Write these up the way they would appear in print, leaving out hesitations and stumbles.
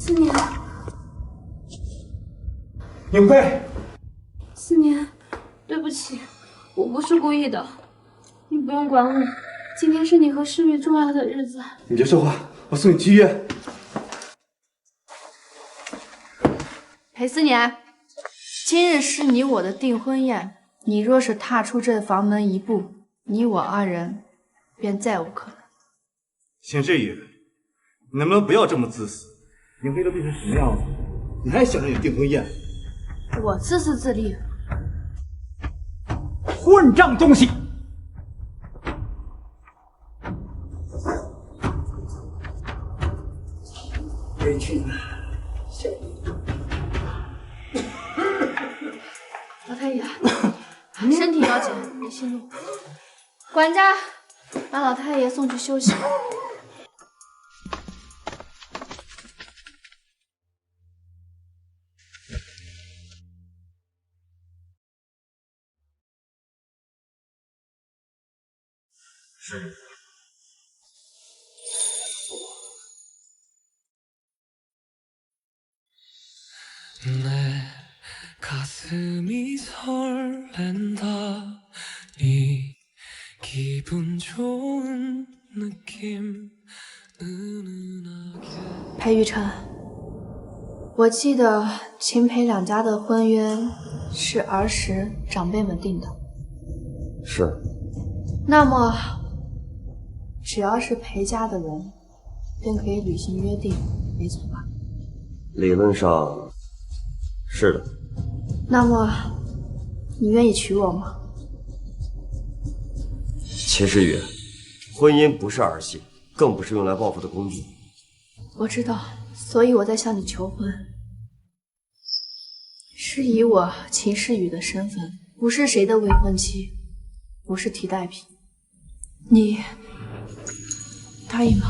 思年，宁妃，思年，对不起，我不是故意的，你不用管我。今天是你和诗雨重要的日子。你别说话，我送你去医院。裴思年，今日是你我的订婚宴，你若是踏出这房门一步，你我二人便再无可能。秦世宇，你能不能不要这么自私？宁妃都变成什么样子，你还想着你订婚宴？我自私自利？混账东西！委屈你了。老太爷，身体要紧，别息怒。管家，把老太爷送去休息。是。裴玉琛，我记得秦裴两家的婚约是儿时长辈们定的。是。那么，只要是裴家的人，便可以履行约定，没错吧？理论上是的。那么，你愿意娶我吗？秦时雨，婚姻不是儿戏，更不是用来报复的工具。我知道，所以我在向你求婚，是以我秦世宇的身份，不是谁的未婚妻，不是替代品。你答应吗？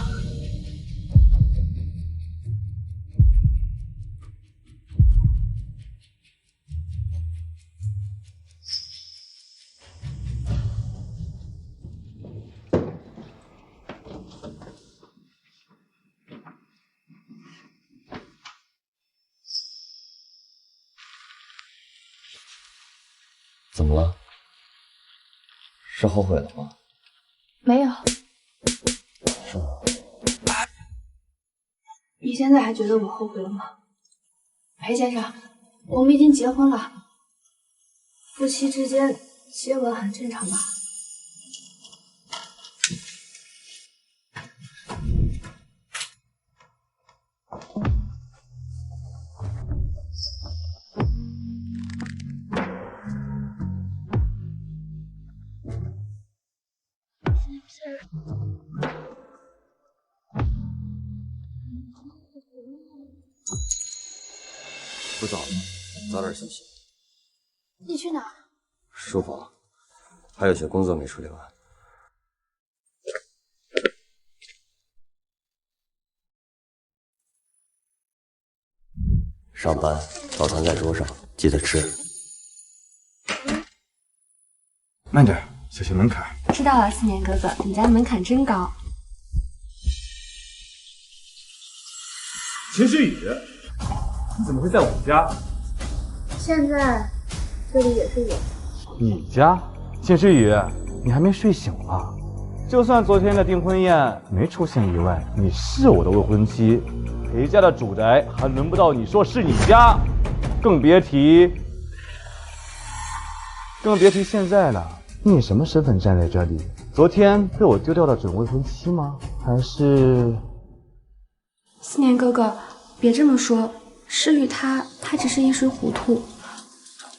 怎么了？是后悔了吗？没有。是吗？你现在还觉得我后悔了吗？裴先生，我们已经结婚了，夫妻之间接吻很正常吧？不早了，早点休息。你去哪？书房，还有些工作没处理完。上班，早餐在桌上，记得吃。慢点，小心门槛。知道了，思年哥哥，你家的门槛真高。秦时雨，你怎么会在我家？现在这里也是我。你家？秦时雨，你还没睡醒吗？就算昨天的订婚宴没出现意外，你是我的未婚妻，裴家的主宅还轮不到你说是你家，更别提现在了。你以什么身份站在这里？昨天被我丢掉的准未婚妻吗？还是……思年哥哥，别这么说，诗雨他只是一时糊涂。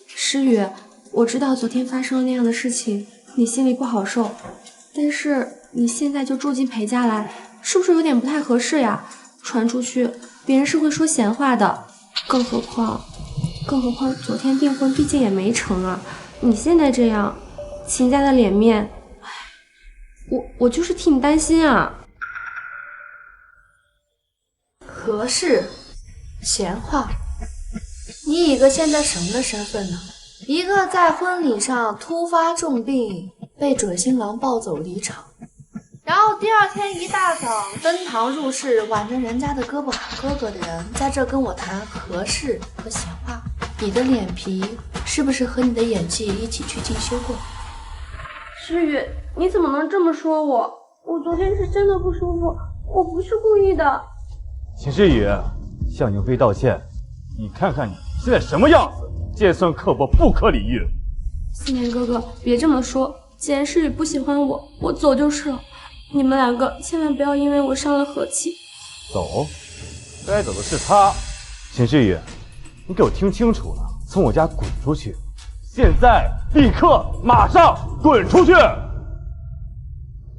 诗雨，我知道昨天发生了那样的事情，你心里不好受，但是你现在就住进裴家来，是不是有点不太合适呀？传出去，别人是会说闲话的。更何况昨天订婚毕竟也没成啊，你现在这样，秦家的脸面，我就是替你担心啊。合适？闲话？你以个现在什么的身份呢？一个在婚礼上突发重病，被准新郎抱走离场，然后第二天一大早登堂入室，挽着人家的胳膊喊哥哥的人，在这跟我谈合适和闲话。你的脸皮是不是和你的演技一起去进修过？诗雨，你怎么能这么说我？我昨天是真的不舒服，我不是故意的。秦诗雨，向牛飞道歉。你看看你现在什么样子，尖酸刻薄，不可理喻。思年哥哥，别这么说。既然诗雨不喜欢我，我走就是了。你们两个千万不要因为我伤了和气。走，该走的是他。秦诗雨，你给我听清楚了，从我家滚出去！现在，立刻，马上滚出去！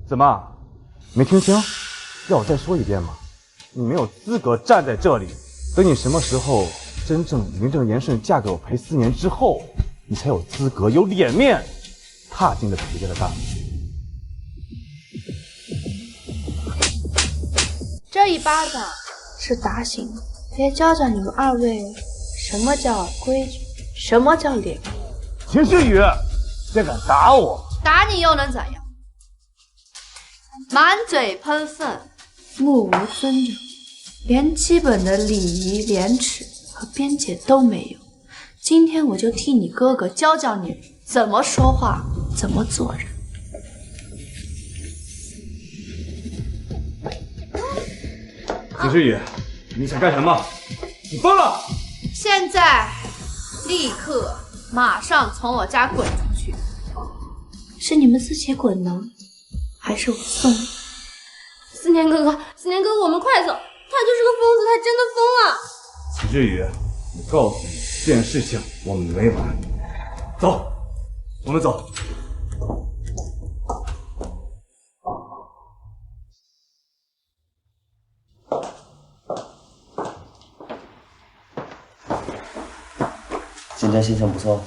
怎么，没听清？要我再说一遍吗？你没有资格站在这里。等你什么时候真正名正言顺嫁给我裴思年之后，你才有资格、有脸面踏进这裴家的大门。这一巴掌是打醒了，也教教你们二位什么叫规矩，什么叫脸面。秦诗雨，竟敢打我！打你又能怎样？满嘴喷粪，目无尊容，连基本的礼仪、廉耻和边界都没有。今天我就替你哥哥教教你怎么说话，怎么做人。秦诗雨，你想干什么？你疯了！现在，立刻，马上从我家滚出去！是你们自己滚呢，还是我送你？思年哥哥，思年哥哥，我们快走！他就是个疯子，他真的疯了！秦诗雨，我告诉你，这件事情我们没完。走，我们走。今天心情不错。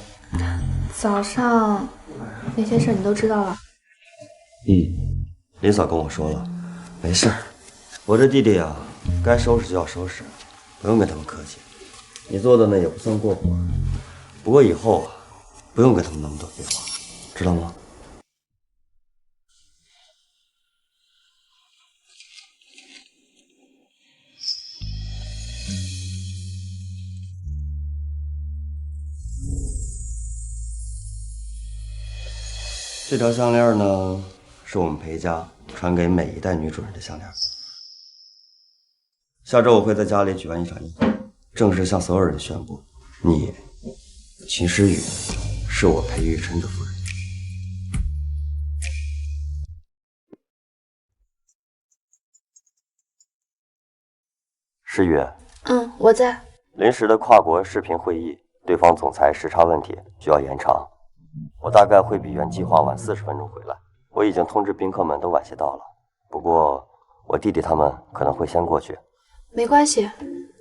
早上那些事你都知道了？林嫂跟我说了，没事儿。我这弟弟啊，该收拾就要收拾，不用跟他们客气。你做的呢也不算过火，不过以后啊，不用跟他们那么多废话，知道吗？这条项链呢，是我们裴家传给每一代女主人的项链。下周我会在家里举办一场宴会，正式向所有人宣布，你秦诗雨是我裴玉琛的夫人。诗雨，我在。临时的跨国视频会议，对方总裁时差问题需要延长。我大概会比原计划晚40分钟回来。我已经通知宾客们都晚些到了，不过我弟弟他们可能会先过去。没关系，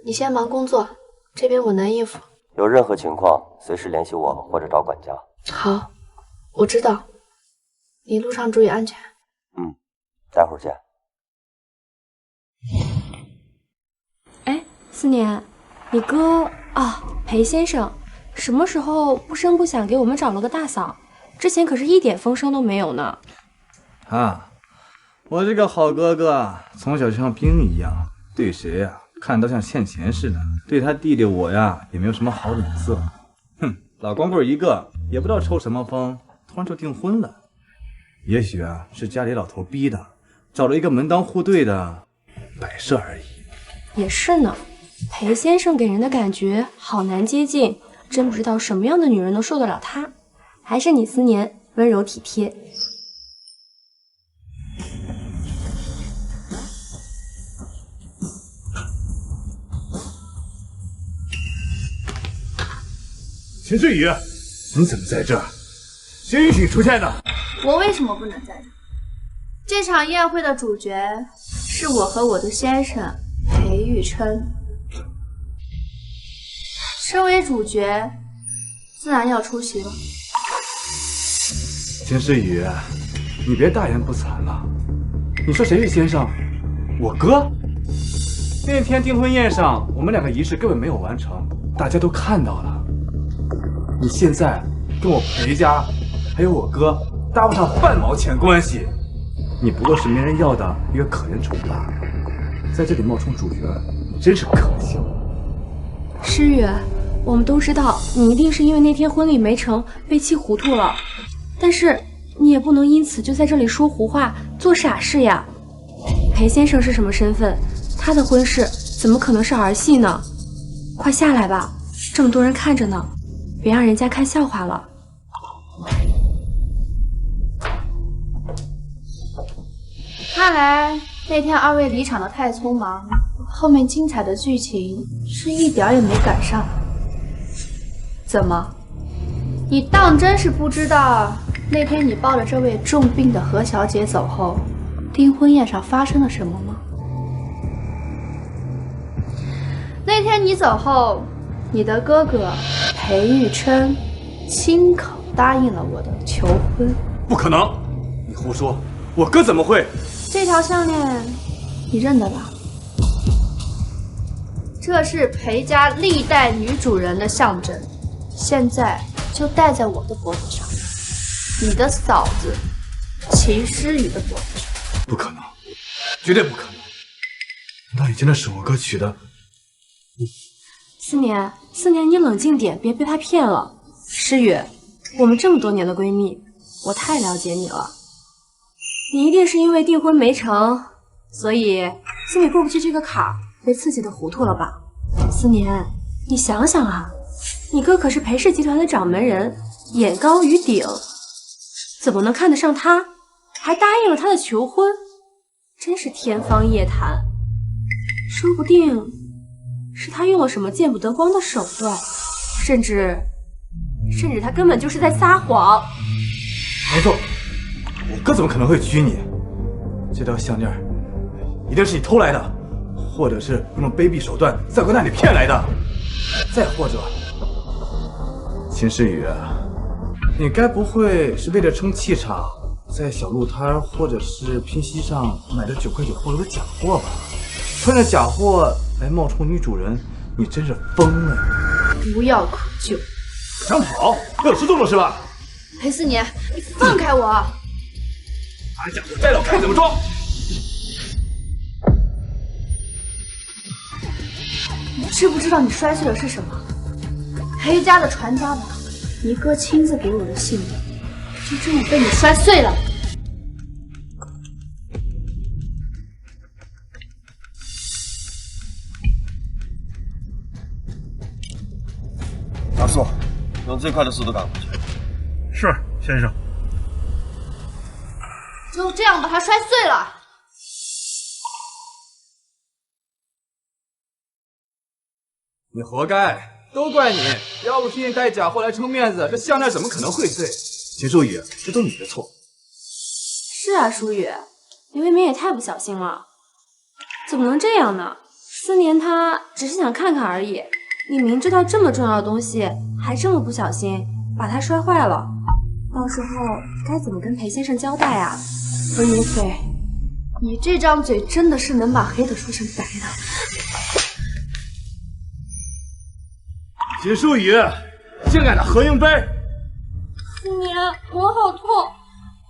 你先忙工作，这边我能应付。有任何情况随时联系我或者找管家。好，我知道。你路上注意安全。待会儿见。哎，思年，你哥裴先生什么时候不声不响给我们找了个大嫂？之前可是一点风声都没有呢。我这个好哥哥从小就像兵一样，对谁呀看都像欠钱似的，对他弟弟我呀也没有什么好脸色。老光棍一个，也不知道抽什么风，突然就订婚了。也许是家里老头逼的，找了一个门当户对的摆设而已。也是呢，裴先生给人的感觉好难接近，真不知道什么样的女人能受得了他。还是你思年温柔体贴。秦诗雨，你怎么在这儿？谁允许你出现的？我为什么不能在这？这场宴会的主角是我和我的先生裴玉琛，身为主角，自然要出席了。秦诗雨，你别大言不惭了。你说谁是先生？我哥？那天订婚宴上，我们两个仪式根本没有完成，大家都看到了。你现在跟我裴家还有我哥搭不上半毛钱关系，你不过是没人要的一个可怜虫罢了。在这里冒充主角，你真是可笑。诗雨，我们都知道你一定是因为那天婚礼没成被气糊涂了，但是你也不能因此就在这里说胡话做傻事呀。裴先生是什么身份？他的婚事怎么可能是儿戏呢？快下来吧，这么多人看着呢，别让人家看笑话了。看来那天二位离场的太匆忙，后面精彩的剧情是一点也没赶上。怎么，你当真是不知道那天你抱着这位重病的何小姐走后，订婚宴上发生了什么吗？那天你走后，你的哥哥裴玉琛亲口答应了我的求婚。不可能！你胡说，我哥怎么会？这条项链你认得吧？这是裴家历代女主人的象征，现在就戴在我的脖子上，你的嫂子秦诗雨的脖子上。不可能，绝对不可能！难道你真的是我哥娶的？思年，你冷静点，别被他骗了。诗雨，我们这么多年的闺蜜，我太了解你了。你一定是因为订婚没成，所以心里过不去这个坎儿，被刺激的糊涂了吧？思年，你想想啊，你哥可是裴氏集团的掌门人，眼高于顶，怎么能看得上他？还答应了他的求婚，真是天方夜谭。说不定是他用了什么见不得光的手段，甚至他根本就是在撒谎。没错，我哥怎么可能会娶你？这条项链一定是你偷来的，或者是用了卑鄙手段在我那里骗来的，再或者，秦诗雨，你该不会是为了撑气场，在小路摊或者是拼夕上买的9块9货的假货吧？穿着假货来冒充女主人，你真是疯了！不要苦救！想跑？被我说中了是吧？裴思年，你放开我！把假货摘了，我看你怎么装！你知不知道你摔碎的是什么？裴家的传家宝，你哥亲自给我的信物，就这么被你摔碎了。阿素，用最快的速度赶回去。是，先生。就这样把它摔碎了。你活该，都怪你！要不是你带假货来撑面子，这项链怎么可能会碎？秦书雨，这都你的错。是啊，舒雨，你未免也太不小心了，怎么能这样呢？思年他只是想看看而已，你明知道这么重要的东西，还这么不小心把它摔坏了，到时候该怎么跟裴先生交代啊？温如飞，你这张嘴真的是能把黑的说成白的。秦书雨，竟敢拿合影杯！思年，我好痛，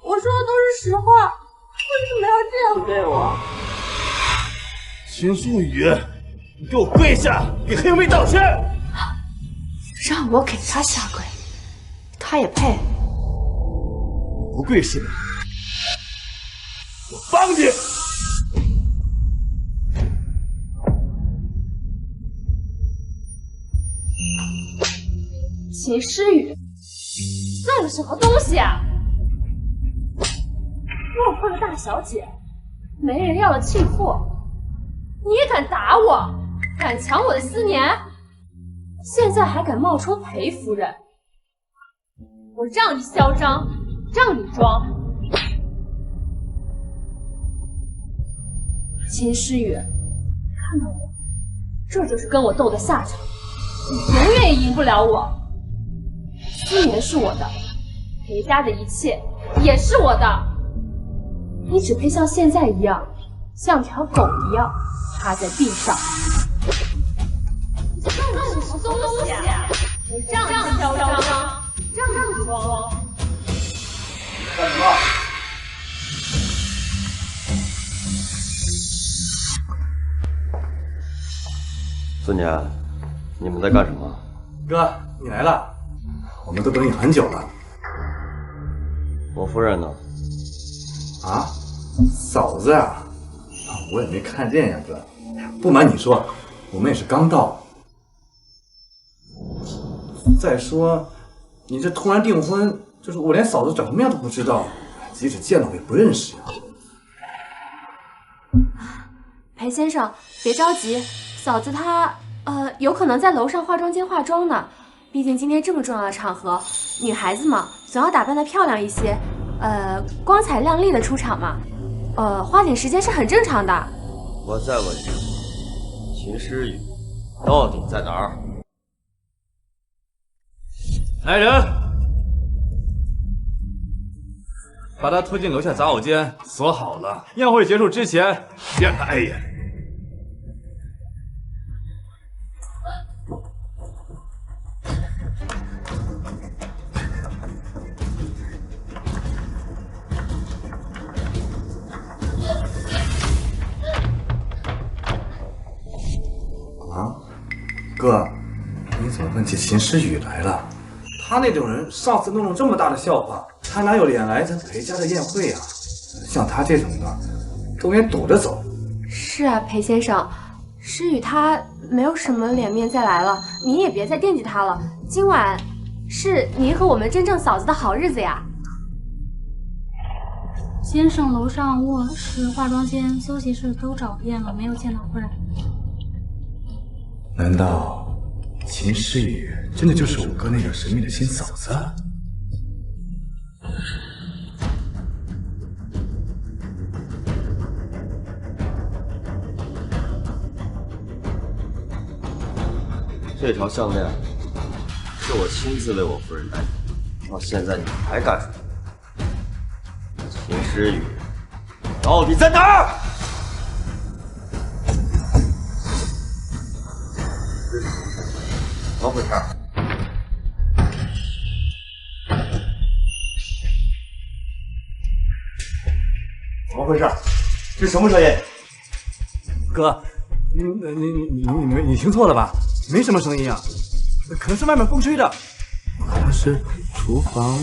我说的都是实话，为什么要这样对我？秦书雨，你给我跪下，给黑妹道歉！让我给他下跪，他也配？不跪是吧？我帮你！秦诗雨，算个什么东西啊！落魄的大小姐，没人要的弃妇，你也敢打我，敢抢我的思年，现在还敢冒充裴夫人，我让你嚣张，让你装。秦诗雨，看到我，这就是跟我斗的下场，你永远也赢不了我。思年是我的，裴家的一切也是我的，你只配像现在一样，像条狗一样趴在地上。这是什么东西啊？你这样嚣张，这样装。干什么？孙年，你们在干什么？哥，你来了，我们都等你很久了。我夫人呢？啊，嫂子啊，我也没看见呀，哥。不瞒你说，我们也是刚到。再说，你这突然订婚，就是我连嫂子长什么样都不知道，即使见了我也不认识呀。裴先生，别着急，嫂子她有可能在楼上化妆间化妆呢。毕竟今天这么重要的场合，女孩子嘛，总要打扮得漂亮一些，光彩亮丽的出场嘛。花点时间是很正常的。我再问一次，秦诗雨到底在哪儿？来人，把他推进楼下杂物间，锁好了。宴会结束之前，别让他碍眼。啊，哥，你怎么问起秦诗雨来了？他那种人，上次弄了这么大的笑话，他哪有脸来咱裴家的宴会呀？像他这种的，都应该躲着走。是啊，裴先生，诗雨她没有什么脸面再来了，你也别再惦记她了。今晚是您和我们真正嫂子的好日子呀。先生，楼上卧室、化妆间、休息室都找遍了，没有见到夫人。难道秦诗雨真的就是我哥那个神秘的新嫂子？这条项链是我亲自为我夫人戴的，到现在你们还敢说？秦诗雨到底在哪儿？怎么回事？怎么回事？这什么声音？哥，你听错了吧？没什么声音啊，可能是外面风吹的。好像是厨房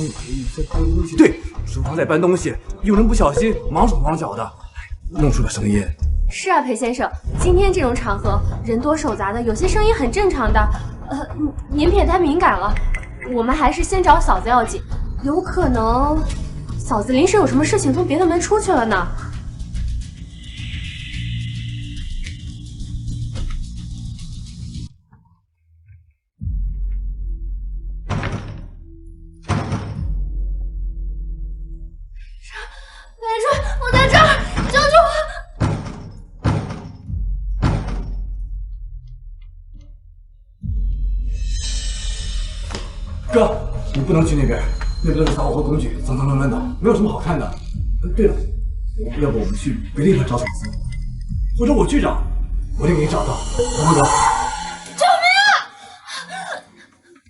在搬东西。对，厨房在搬东西，有人不小心忙手忙脚的，弄出了声音。是啊，裴先生，今天这种场合人多手杂的，有些声音很正常的。您别太敏感了，我们还是先找嫂子要紧。有可能嫂子临时有什么事情从别的门出去了呢。我在这儿，救救我！哥，你不能去那边，那边都是杂物和工具，脏脏乱乱的，没有什么好看的。对了，要不我们去别地方找嫂子，或者我去找，我一定给你找到，好不好？救命啊！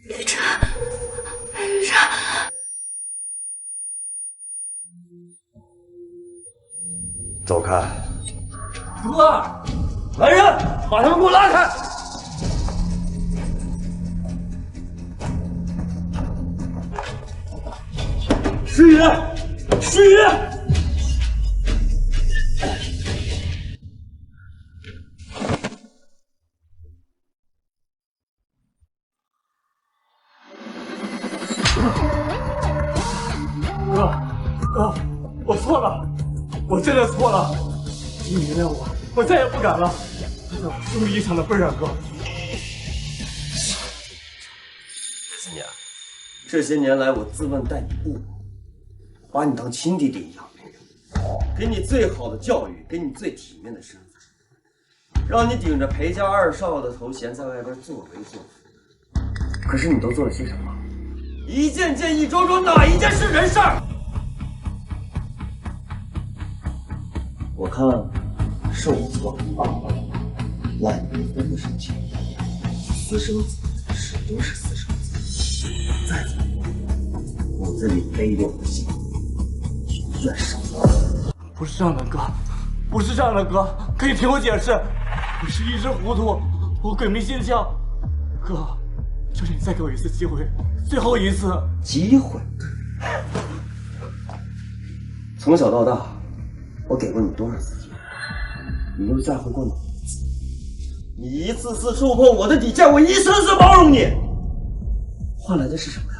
裴晨，走开！哥，来人，把他们给我拉开！诗雨，诗雨！哥，我错了，我真的错了，你原谅我，我再也不敢了。在我兄弟一场的份上，哥。思年，这些年来我自问待你不薄，把你当亲弟弟一样，给你最好的教育，给你最体面的身份，让你顶着裴家二少的头衔在外边作威作福。可是你都做了些什么？一件件、一桩桩，哪一件是人事儿？我看是我错了，赖你婚不生气，私生子始终是私生子。再怎么样，骨子里卑劣不幸，总算少了。不是这样的，哥，不是这样的，哥，可以听我解释。我是一时糊涂，我鬼迷心窍。哥，求求你再给我一次机会，最后一次。机会？从小到大，我给过你多少次机会？你又再回过脑子？你一次次触碰我的底线，我一次次包容你，换来的是什么呀？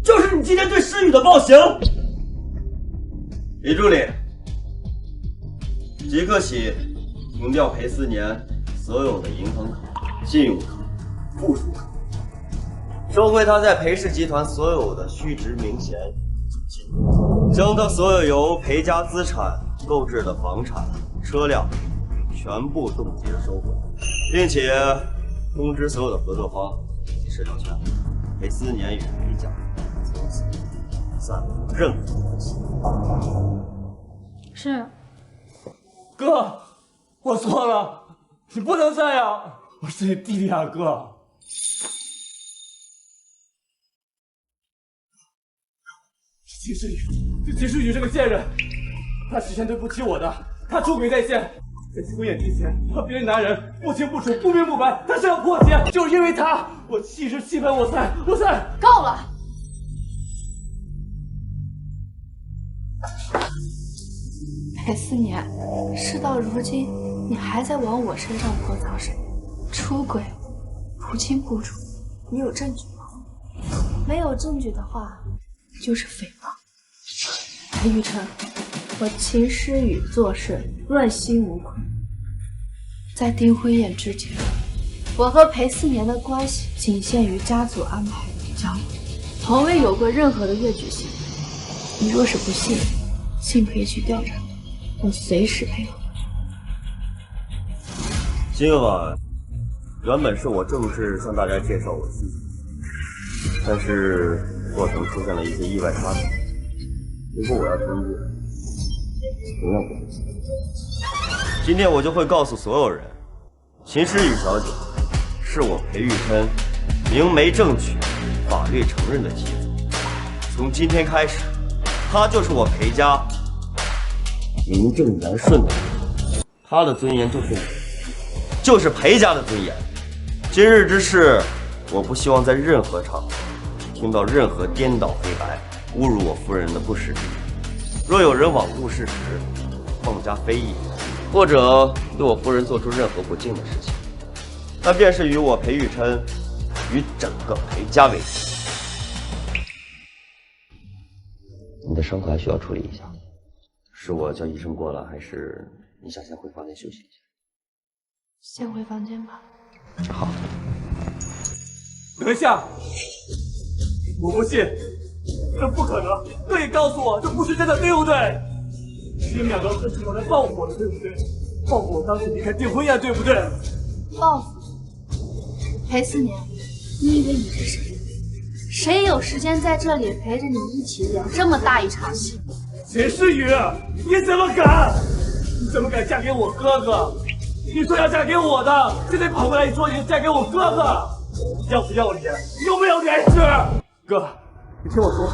就是你今天对诗雨的暴行。李助理，即刻起停掉裴思年所有的银行卡、信用卡、附属卡，收回他在裴氏集团所有的虚职名衔，将他所有由裴家资产购置的房产、车辆全部冻结收回，并且通知所有的合作方及社交圈，裴思年与裴家从此再没有任何关系。是。哥，我错了，你不能这样，我是你弟弟啊，哥。金世宇这个贱人，他之前对不起我的，他出轨在先，在结婚宴之前和别的男人不清不楚、不明不白，他是要破戒，就是因为他，我气势气愤，我才够了。裴思年，事到如今，你还在往我身上泼脏水，出轨，不清不楚，你有证据吗？没有证据的话，就是诽谤。裴玉成，我秦诗雨做事问心无愧。在订婚宴之前，我和裴思年的关系仅限于家族安排交往，从未有过任何的越矩行为。你若是不信，请可以去调查，我随时配合。今晚原本是我正式向大家介绍我自己，但是过程出现了一些意外插曲。如果我要公布，同样不会行。今天我就会告诉所有人，秦诗雨小姐是我裴玉琛明媒正娶、法律承认的妻子。从今天开始，她就是我裴家名正言顺的人，她的尊严就是裴家的尊严。今日之事，我不希望在任何场合听到任何颠倒黑白、侮辱我夫人的不实之语。若有人罔顾事实、妄加非议，或者对我夫人做出任何不敬的事情，那便是与我裴玉琛与整个裴家为敌。你的伤口还需要处理一下，是我叫医生过来，还是你想先回房间休息一下？先回房间吧。好。阁下，我不信，这不可能！哥也告诉我，这不是真的，对不对？你们两个是用来报复我的，对不对？报复我当时离开订婚宴，对不对？报复？裴思年，你以为你是谁？谁有时间在这里陪着你一起演这么大一场戏？秦诗雨，你怎么敢？你怎么敢嫁给我哥哥？你说要嫁给我的，现在跑过来说你要嫁给我哥哥，要不要脸？有没有廉耻？哥，你听我说，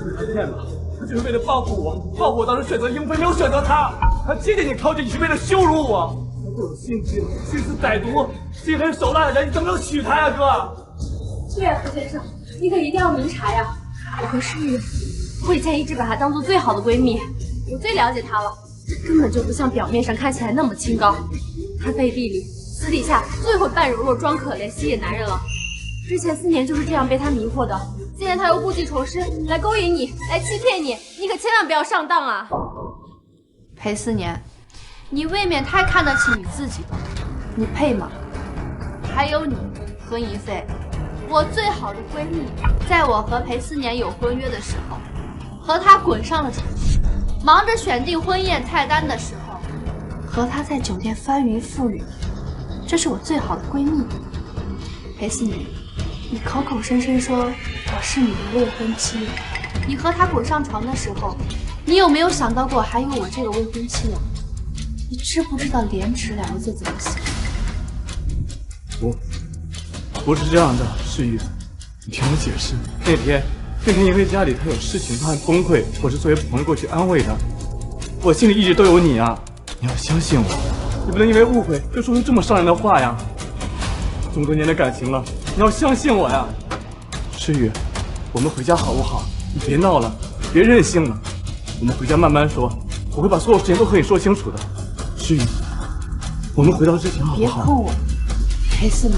你是骗了，他就是为了报复我，报复我当时选择英飞，没有选择他。他接近你靠近，你是为了羞辱我。他对我心机，心思歹毒，心狠手辣的人，你怎么能娶她呀，哥？对呀，何先生，你可一定要明察呀！我和诗雨，我以前一直把她当做最好的闺蜜，我最了解她了。她根本就不像表面上看起来那么清高，她背地里、私底下最会扮柔弱、装可怜、吸引男人了。之前4年就是这样被她迷惑的，现在她又故技重施，来勾引你，来欺骗你，你可千万不要上当啊！裴思年，你未免太看得起你自己了，你配吗？还有你，何一菲，我最好的闺蜜，在我和裴思年有婚约的时候，和他滚上了床，忙着选定婚宴菜单的时候，和他在酒店翻云覆雨，这是我最好的闺蜜。裴思年，你口口声声说我是你的未婚妻，你和他滚上床的时候，你有没有想到过还有我这个未婚妻啊？你知不知道廉耻2个字怎么写？不是这样的，诗雨，你听我解释。那天因为家里他有事情，他很崩溃，我是作为朋友过去安慰他。我心里一直都有你啊，你要相信我，你不能因为误会就说出这么伤人的话呀。这么多年的感情了，你要相信我呀。诗雨，我们回家好不好？你别闹了，别任性了，我们回家慢慢说，我会把所有事情都和你说清楚的。诗雨，我们回到之前好不好？别碰我，裴思明，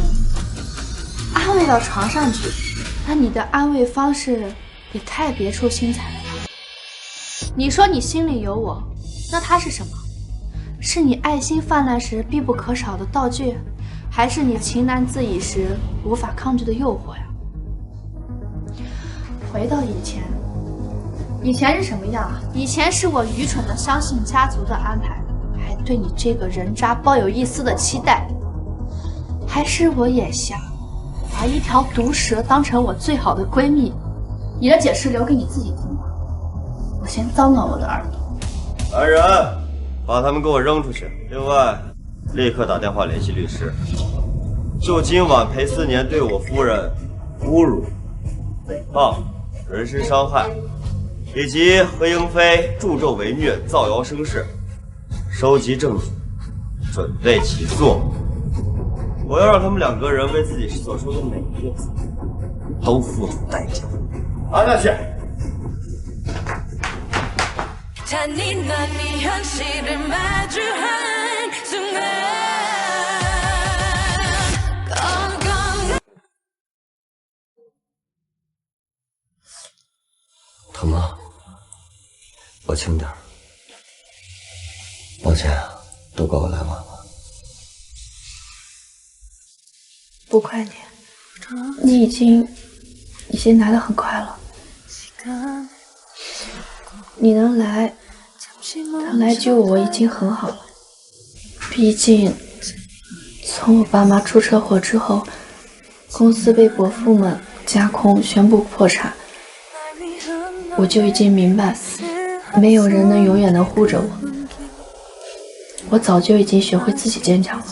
安慰到床上去，那你的安慰方式也太别出心裁了。你说你心里有我，那它是什么？是你爱心泛滥时必不可少的道具，还是你情难自已时无法抗拒的诱惑呀？回到以前，以前是什么样啊？以前是我愚蠢的相信家族的安排，还对你这个人渣抱有一丝的期待，还是我眼瞎，把一条毒蛇当成我最好的闺蜜？你的解释留给你自己听吧，我先脏了我的耳朵。来人，把他们给我扔出去。另外，立刻打电话联系律师，就今晚裴思年对我夫人侮辱、诽谤、人身伤害，以及和英妃助纣为虐、造谣生事，收集证据，准备起诉。我要让他们两个人为自己所说的每一个字都付出代价。拿下去！ 잔인한 현실을 마주한 순간疼吗？我轻点儿。抱歉啊，都怪我来晚了。不怪你，你已经来得很快了。你能来救我已经很好了。毕竟，从我爸妈出车祸之后，公司被伯父们架空宣布破产，我就已经明白，没有人能永远的护着我。我早就已经学会自己坚强了。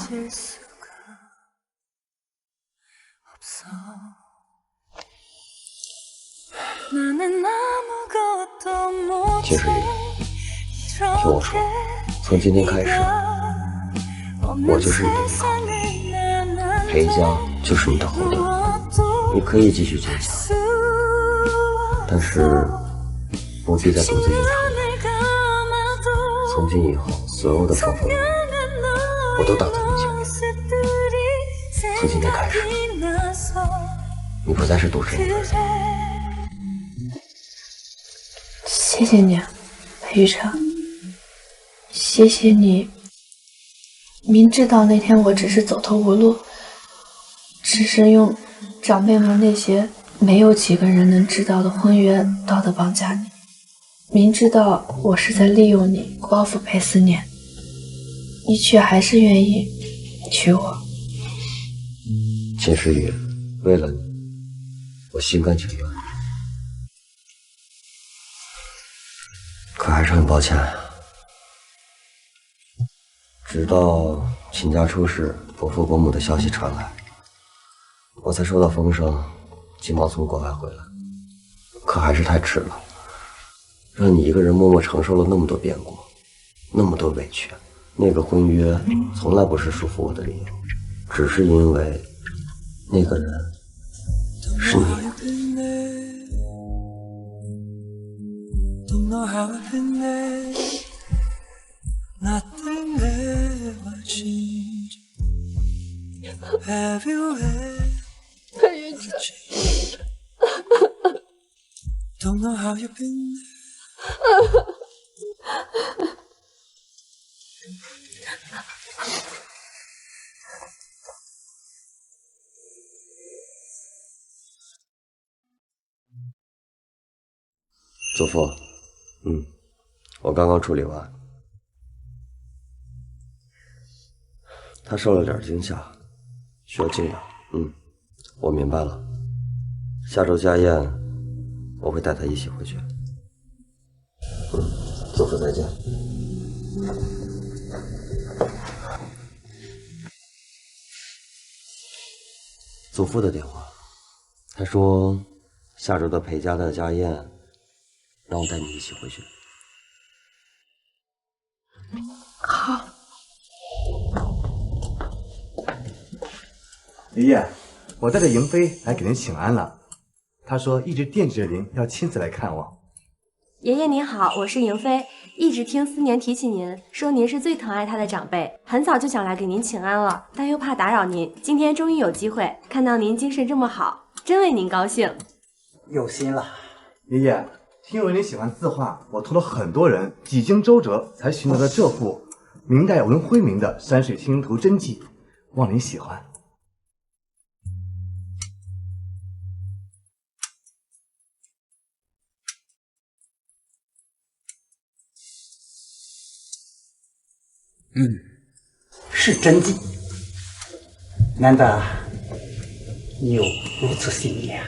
秦时雨，听我说，从今天开始，我就是你的依靠，裴家就是你的后盾。你可以继续坚强，但是不必再独自一场。从今以后，所有的风风雨雨，我都挡在你前面。从今天开始，你不再是独自一个人。 谢谢你，裴雨辰。谢谢你，明知道那天我只是走投无路，只是用长辈们那些没有几个人能知道的婚约道德绑架你，明知道我是在利用你报复裴思念，你却还是愿意娶我。秦时雨，为了你，我心甘情愿。 可还是很抱歉，直到秦家出事，伯父伯母的消息传来，我才收到风声，急忙从国外回来。可还是太迟了，让你一个人默默承受了那么多变故，那么多委屈。那个婚约从来不是束缚我的理由，只是因为那个人是你。 Don't know how I've been there. Nothing ever changed. Have you ever changed? Don't know how you've been there. 祖父。 我刚刚处理完，他受了点惊吓，需要静养。我明白了。下周家宴，我会带他一起回去。祖父再见。祖父的电话，他说下周的裴家的家宴，让我带你一起回去。 好，你爷爷，我带着迎妃来给您请安了。她说一直惦记着您，要亲自来看望。爷爷您好，我是迎妃，一直听思年提起您，说您是最疼爱她的长辈，很早就想来给您请安了，但又怕打扰您，今天终于有机会，看到您精神这么好，真为您高兴。有心了。爷爷，听闻您喜欢字画，我托了很多人，几经周折才寻到了这幅明代文辉明的山水清图真迹，望您喜欢。是真迹，难得你有如此心意啊！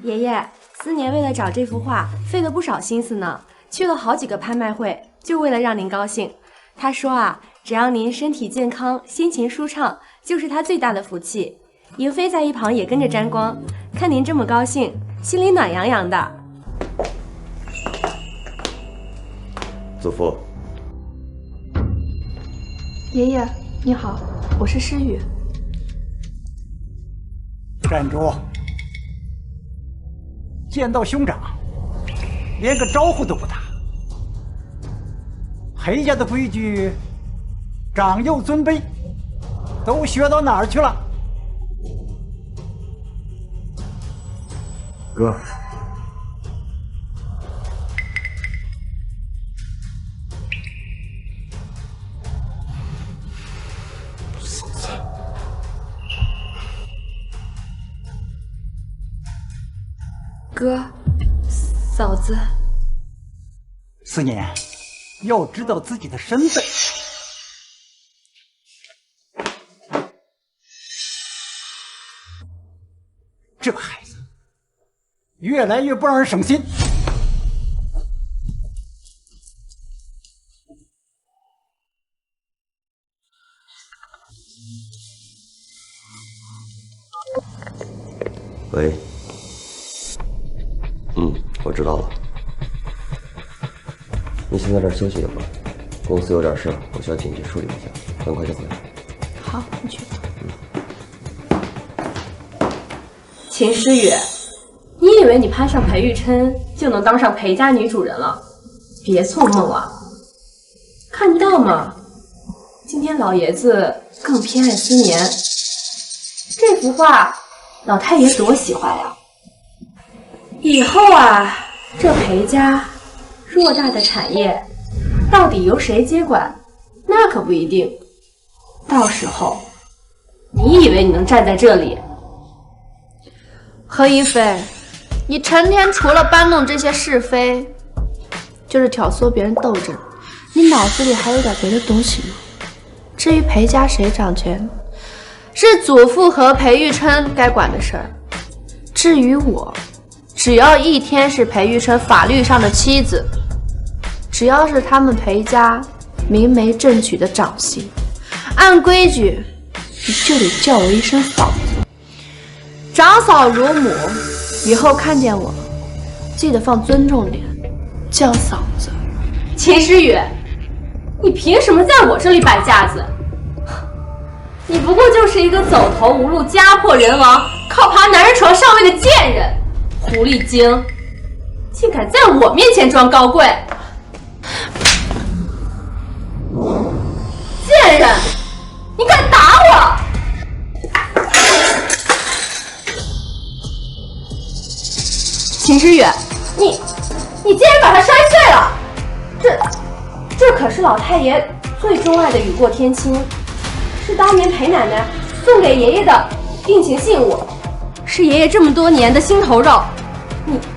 爷爷，思年为了找这幅画费了不少心思呢，去了好几个拍卖会，就为了让您高兴。他说啊，只要您身体健康，心情舒畅，就是他最大的福气。迎妃在一旁也跟着沾光，看您这么高兴，心里暖洋洋的。祖父，爷爷你好，我是诗雨。站住！见到兄长，连个招呼都不打。裴家的规矩，长幼尊卑，都学到哪儿去了？哥，哥，嫂子，思年，要知道自己的身份。这孩子越来越不让人省心。喂。我知道了。你先在这儿休息一会儿，公司有点事，我需要紧急处理一下，很快就回来。好，你去吧。秦诗雨，你以为你攀上裴玉琛就能当上裴家女主人了？别做梦啊！看不到吗？今天老爷子更偏爱思年，这幅画老太爷多喜欢呀！以后啊，这裴家偌大的产业，到底由谁接管，那可不一定。到时候，你以为你能站在这里？何一菲，你成天除了搬弄这些是非，就是挑唆别人斗争，你脑子里还有点别的东西吗？至于裴家谁掌权，是祖父和裴玉琛该管的事儿。至于我，只要一天是裴玉琛法律上的妻子，只要是他们裴家明媒正娶的长媳，按规矩你就得叫我一声嫂子。长嫂如母，以后看见我记得放尊重点，叫嫂子。秦诗雨，你凭什么在我这里摆架子？你不过就是一个走投无路、家破人亡、靠爬男人床上位的贱人，狐狸精，竟敢在我面前装高贵！贱人，你敢打我！秦诗雨，你竟然把它摔碎了！这可是老太爷最钟爱的雨过天青，是当年裴奶奶送给爷爷的定情信物，是爷爷这么多年的心头肉。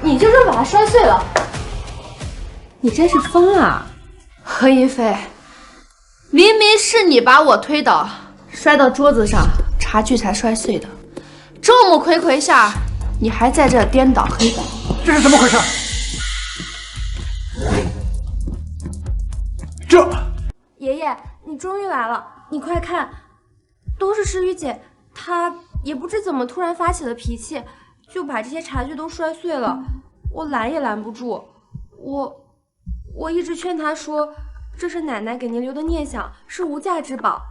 你就这么把它摔碎了？你真是疯了！何一菲，明明是你把我推倒，摔到桌子上，茶具才摔碎的。众目睽睽下，你还在这颠倒黑白，这是怎么回事？这爷爷，你终于来了，你快看，都是诗雨姐，她也不知怎么突然发起了脾气，就把这些茶具都摔碎了。我拦也拦不住，我一直劝她说，这是奶奶给您留的念想，是无价之宝。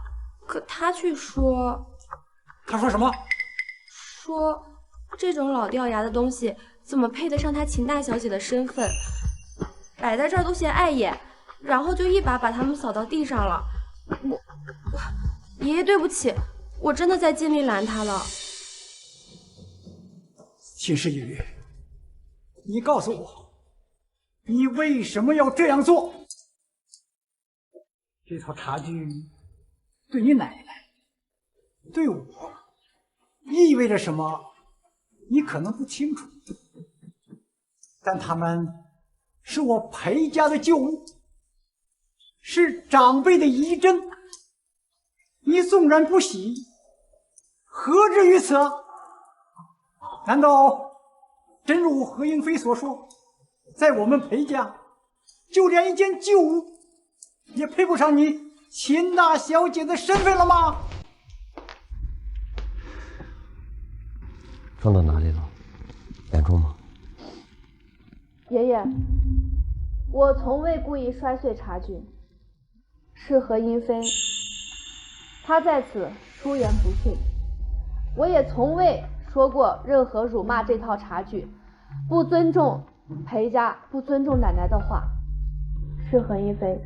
可他却说，他说什么？说这种老掉牙的东西怎么配得上她秦大小姐的身份？摆在这儿都嫌碍眼，然后就一把把它们扫到地上了。爷爷对不起，我真的在尽力拦他了。秦时雨，你告诉我，你为什么要这样做？这套茶具对你奶奶，对我，意味着什么？你可能不清楚，但它们是我裴家的旧物，是长辈的遗珍。你纵然不喜，何至于此？难道真如何英飞所说，在我们裴家，就连一件旧物也配不上你秦大小姐的身份了吗？装到哪里了？眼中吗？爷爷，我从未故意摔碎茶具，是何英飞，他在此出言不逊。我也从未说过任何辱骂这套茶具、不尊重裴家、不尊重奶奶的话。是何英飞，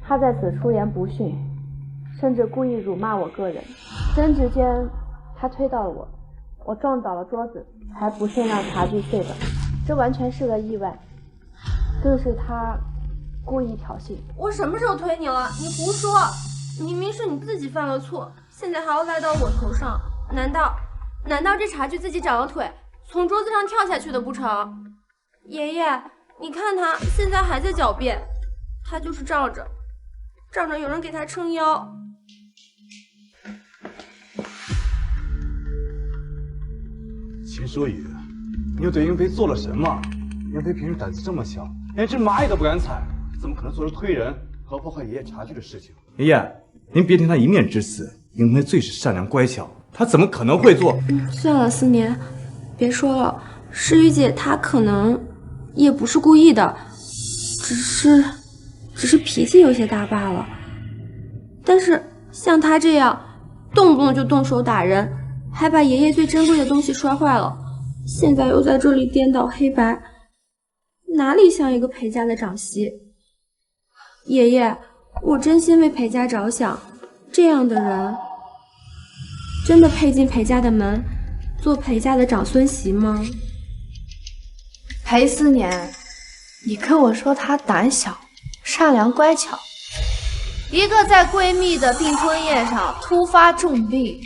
他在此出言不逊，甚至故意辱骂我个人。争执间，他推到了我，我撞倒了桌子，才不慎让茶具碎的。这完全是个意外，更是他故意挑衅。我什么时候推你了？你胡说！明明是你自己犯了错，现在还要赖到我头上。难道这茶具自己长了腿，从桌子上跳下去的不成？爷爷，你看他现在还在狡辩，他就是仗着有人给他撑腰。秦书雨，你又对英飞做了什么？英飞平时胆子这么小，连只蚂蚁都不敢踩，怎么可能做出推人和破坏爷爷茶具的事情？爷爷，您别听他一面之词，英飞最是善良乖巧，他怎么可能会做？算了，思年，别说了。诗雨姐她可能也不是故意的，只是脾气有些大罢了。但是像她这样，动不动就动手打人，还把爷爷最珍贵的东西摔坏了，现在又在这里颠倒黑白，哪里像一个裴家的长媳？爷爷，我真心为裴家着想，这样的人真的配进裴家的门，做裴家的长孙媳吗？裴思年，你跟我说她胆小、善良、乖巧，一个在闺蜜的订婚宴上突发重病，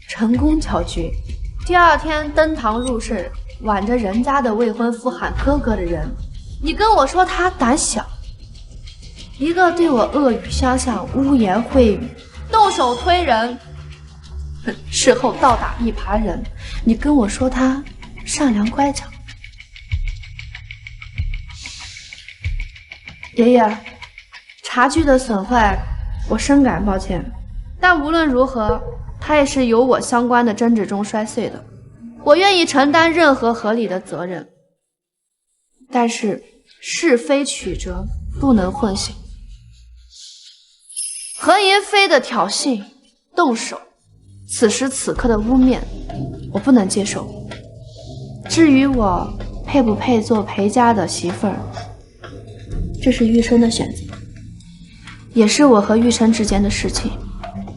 成功搅局，第二天登堂入室，挽着人家的未婚夫喊哥哥的人，你跟我说她胆小；一个对我恶语相向、污言秽语、动手推人，事后倒打一耙人，你跟我说她善良乖巧。爷爷，茶具的损坏我深感抱歉，但无论如何，它也是由我相关的争执中摔碎的，我愿意承担任何合理的责任。但是是非曲折不能混淆，何言飞的挑衅、动手，此时此刻的污蔑，我不能接受。至于我配不配做裴家的媳妇儿，这是玉琛的选择，也是我和玉琛之间的事情。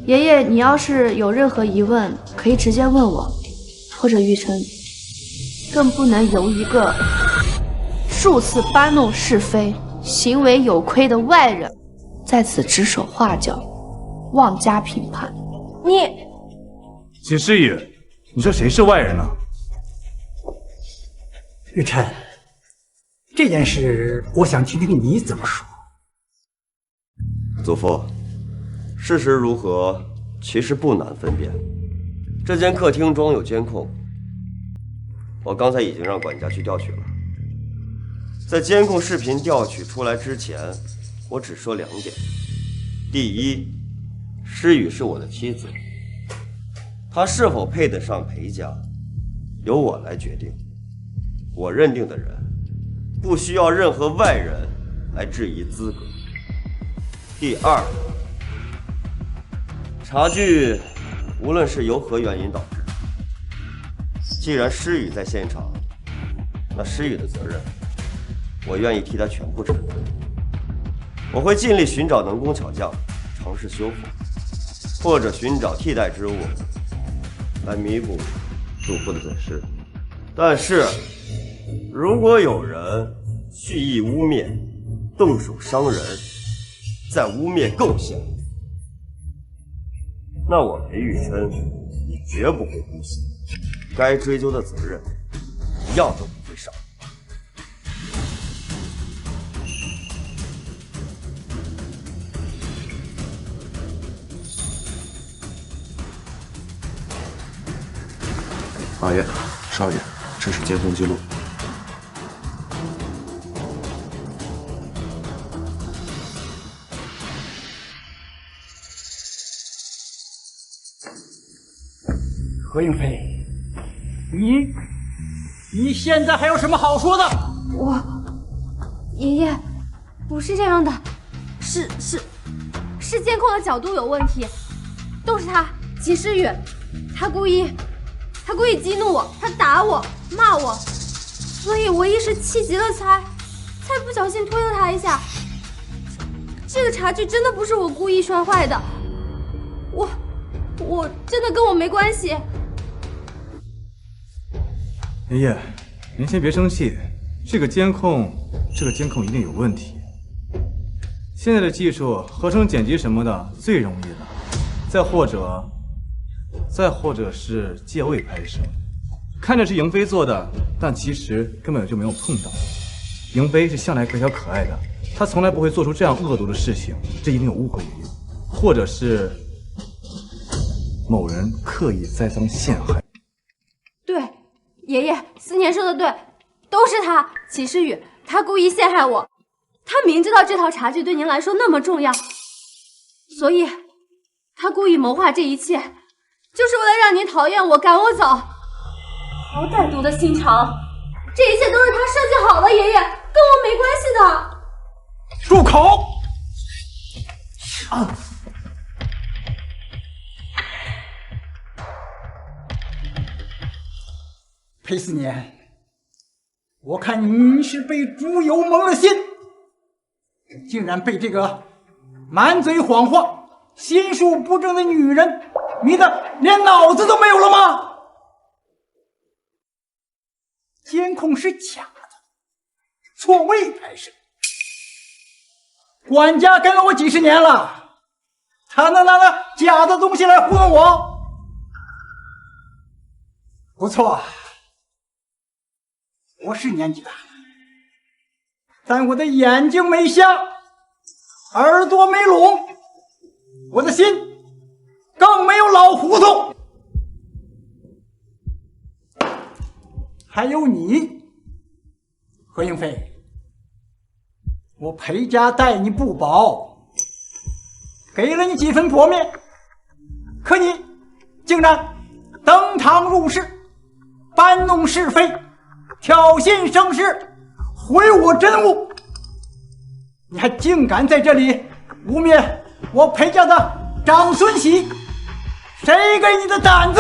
爷爷，你要是有任何疑问，可以直接问我，或者玉琛，更不能由一个数次搬弄是非、行为有亏的外人在此指手画脚、妄加评判。秦诗雨，你说谁是外人呢？玉琛，这件事我想听听你怎么说。祖父，事实如何，其实不难分辨。这间客厅中有监控，我刚才已经让管家去调取了。在监控视频调取出来之前，我只说2点：第一，诗雨是我的妻子，她是否配得上裴家，由我来决定。我认定的人，不需要任何外人来质疑资格。第二，茶具无论是由何原因导致，既然施雨在现场，那施雨的责任，我愿意替他全部承担。我会尽力寻找能工巧匠，尝试修复，或者寻找替代之物来弥补主妇的损失。但是，如果有人蓄意污蔑、动手伤人，再污蔑构陷，那我裴玉琛也绝不会姑息，该追究的责任一样都不会少。老爷、少爷，这是监控记录。何应飞，你现在还有什么好说的？爷爷，不是这样的，是监控的角度有问题，都是他齐诗雨，他故意激怒我，他打我骂我，所以我一时气急了才不小心推了他一下。这个茶具真的不是我故意摔坏的，我真的跟我没关系。爷爷，您先别生气，这个监控一定有问题。现在的技术，合成剪辑什么的最容易了，再或者是借位拍摄，看着是莹飞做的，但其实根本就没有碰到。莹飞是向来可小可爱的，她从来不会做出这样恶毒的事情，这一定有误会，爷爷，或者是某人刻意栽赃陷害。对，爷爷，思年说的对，都是他齐诗雨，他故意陷害我，他明知道这套茶具对您来说那么重要，所以他故意谋划这一切，就是为了让您讨厌我，赶我走。好歹毒的心肠，这一切都是他设计好的，爷爷，跟我没关系的。住口！裴思年，我看你是被猪油蒙了心，竟然被这个满嘴谎话、心术不正的女人迷得连脑子都没有了吗？监控是假的，错位拍摄。管家跟了我几十年了，他能拿那假的东西来糊弄我？不错，我是年纪大了，但我的眼睛没瞎，耳朵没聋，我的心更没有老糊涂。还有你，何英飞，我裴家待你不薄，给了你几分薄面，可你竟然登堂入室，搬弄是非，挑衅生事，毁我真物，你还竟敢在这里污蔑我裴家的长孙媳，谁给你的胆子？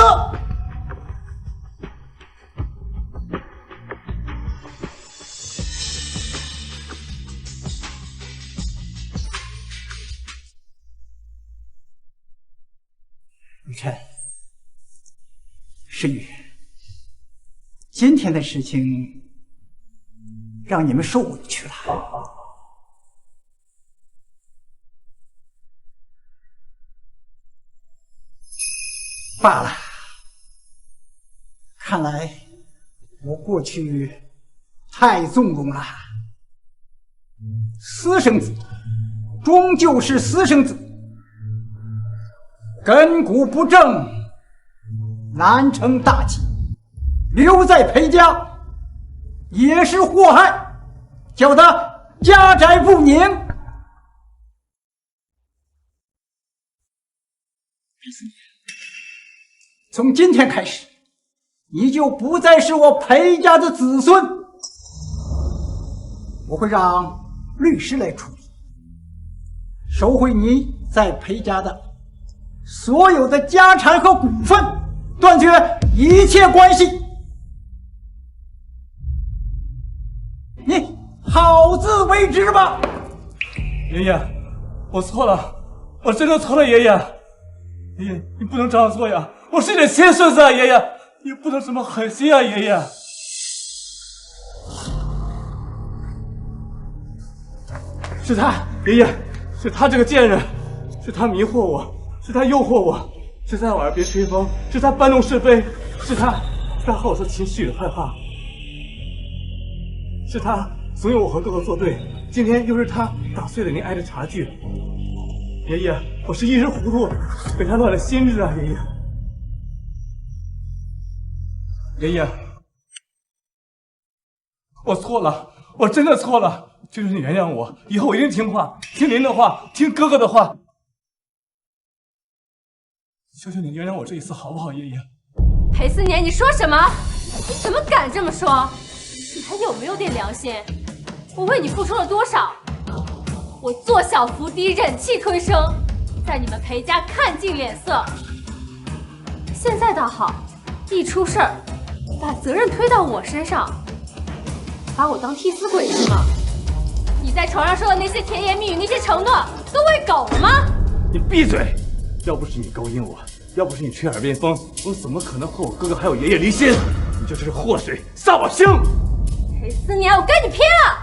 雨辰，诗雨，今天的事情让你们受委屈了。罢了，看来我过去太纵容了。私生子终究是私生子，根骨不正，难成大器。留在裴家也是祸害，叫他家宅不宁。从今天开始，你就不再是我裴家的子孙，我会让律师来处理。收回你在裴家的所有的家产和股份，断绝一切关系。你好自为之吧。爷爷，我错了，我真的错了，爷爷。爷爷，你不能这样做呀！我是你的亲孙子啊，爷爷，你不能这么狠心啊，爷爷。是他，爷爷，是他这个贱人，是他迷惑我，是他诱惑我，是在我耳边吹风，是他搬弄是非，是他和我说秦时雨的坏话，是他怂恿我和哥哥作对，今天又是他打碎了您爱的茶具。爷爷，我是一时糊涂，被他乱了心智啊，爷爷。爷爷，我错了，我真的错了。求求你原谅我，以后我一定听话，听您的话，听哥哥的话。求求你原谅我这一次，好不好，爷爷？裴思年，你说什么？你怎么敢这么说？你还有没有点良心？我为你付出了多少？我做小伏低，忍气吞声，在你们裴家看尽脸色。现在倒好，一出事儿，把责任推到我身上，把我当替死鬼是吗？你在床上说的那些甜言蜜语，那些承诺，都喂狗了吗？你闭嘴！要不是你勾引我，要不是你吹耳边风，我怎么可能和我哥哥还有爷爷离心？你就是祸水，杀我星！裴思年，我跟你拼了！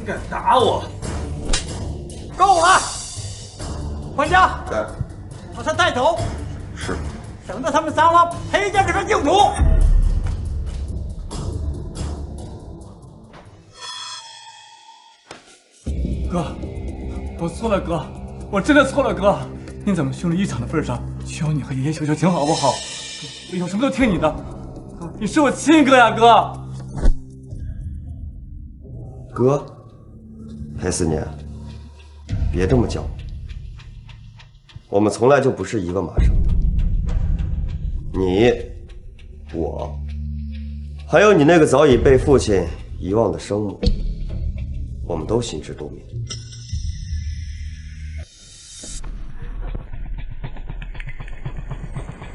你敢打我？够了！管家，在。把他带走。是。省得他们撒谎，裴家这个净土。哥，我错了，哥，我真的错了，哥。你怎么兄弟一场的份上，求你和爷爷求求情好不好？我以后什么都听你的。哥，你是我亲哥呀，哥。哥，裴思年，别这么叫我们从来就不是一个马上。你、我，还有你那个早已被父亲遗忘的生母，我们都心知肚明。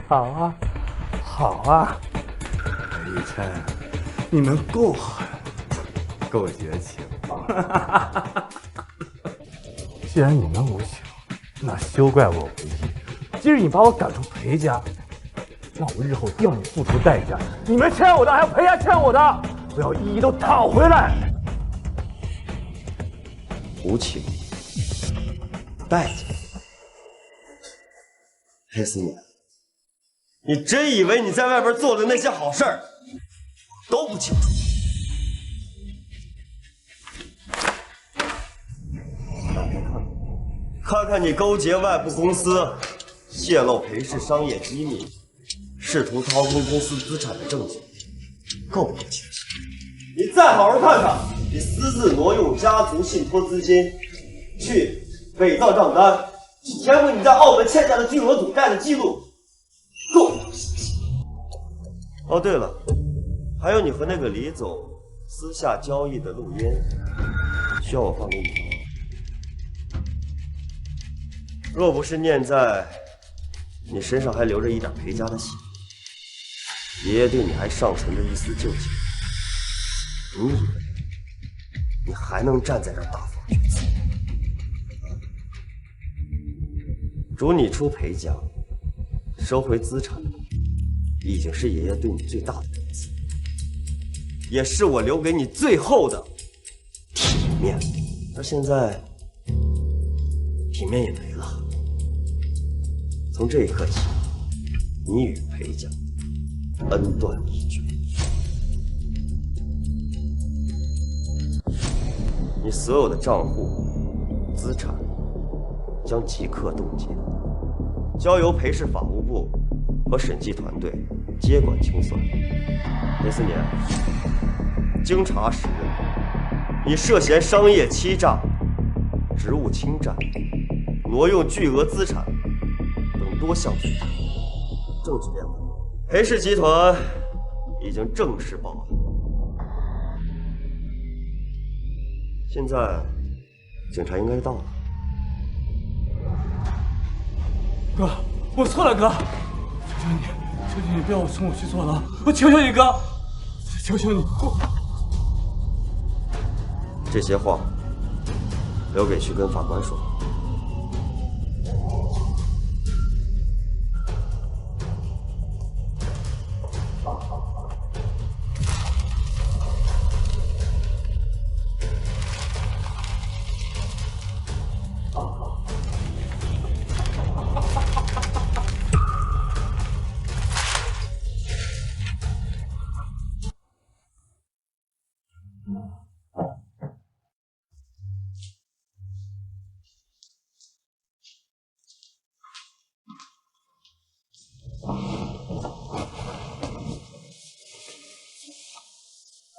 好啊，好啊，裴琛，你们够狠，够绝情。既然你们无情，那休怪我无义。今日你把我赶出裴家，那我日后定要你付出代价。你们欠我的，还有裴家欠我的，我要一一都讨回来。无情，代价。裴思年，你真以为你在外边做的那些好事儿都不清楚？看看你勾结外部公司，泄露裴氏商业机密，试图掏空公司资产的证据，够不够清晰？你再好好看看，你私自挪用家族信托资金，去伪造账单，去填补你在澳门欠下的巨额赌债的记录，够不够清晰？哦，对了，还有你和那个李总私下交易的录音，需要我放给你吗？若不是念在你身上还留着一点裴家的血，爷爷对你还尚存着一丝旧情，你以为你还能站在这儿大放厥词？逐你出裴家，收回资产，已经是爷爷对你最大的恩赐，也是我留给你最后的体面。而现在，体面也没了。从这一刻起，你与裴家恩断义绝。你所有的账户、资产将即刻冻结，交由裴氏法务部和审计团队接管清算。裴思年，经查实，你涉嫌商业欺诈、职务侵占、挪用巨额资产等多项罪名，证据链断，裴氏集团已经正式报案。现在警察应该是到了。哥，我错了，哥，求求你不要送我去坐牢，我求求你，哥，求求你。这些话留给去跟法官说。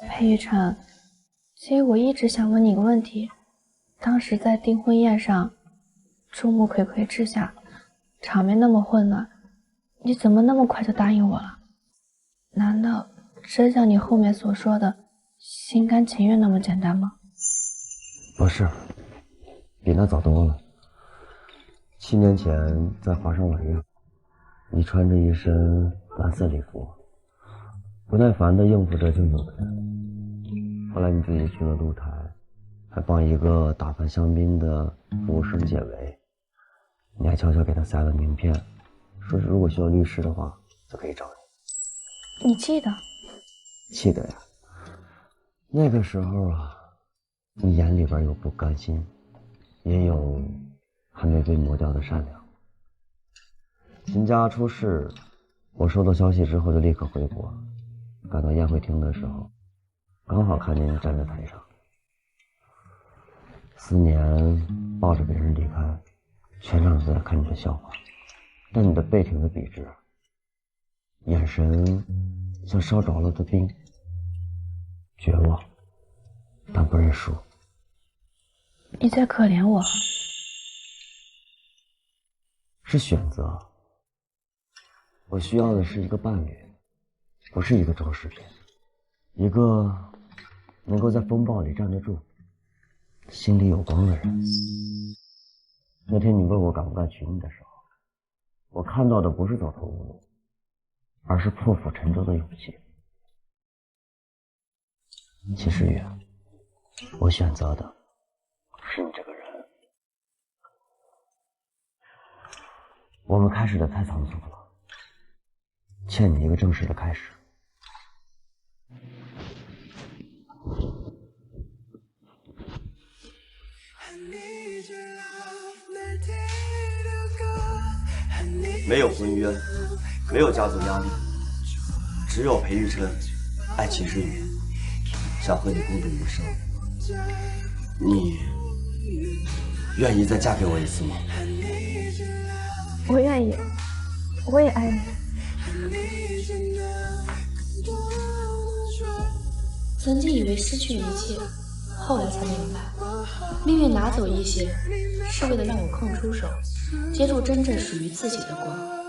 裴雨辰，其实我一直想问你个问题，当时在订婚宴上，众目睽睽之下，场面那么混乱，你怎么那么快就答应我了？难道真像你后面所说的心甘情愿那么简单吗？不是，比那早多了。7年前在华山晚宴，你穿着一身蓝色礼服，不耐烦地应付着敬酒的人。后来你自己去了露台，还帮一个打扮香槟的服务生解围。你还悄悄给他塞了名片，说是如果需要律师的话，就可以找你。你记得？记得呀。那个时候啊，你眼里边有不甘心，也有还没被磨掉的善良。秦家出事，我收到消息之后就立刻回国，赶到宴会厅的时候，刚好看见你站在台上。4年抱着别人离开，全场都在看你的笑话，但你的背挺得笔直，眼神像烧着了的冰，绝望，但不认输。你在可怜我？是选择。我需要的是一个伴侣，不是一个装饰品，一个能够在风暴里站得住，心里有光的人。那天你问我敢不敢娶你的时候，我看到的不是走投无路，而是破釜沉舟的勇气。秦时雨，我选择的是你这个人。我们开始的太仓促了，欠你一个正式的开始。没有婚约，没有家族压力，只有裴玉琛爱秦时雨，想和你共度余生。你愿意再嫁给我一次吗？我愿意，我也爱你。曾经以为失去一切，后来才明白，命运拿走一些，是为了让我空出手，接住真正属于自己的光。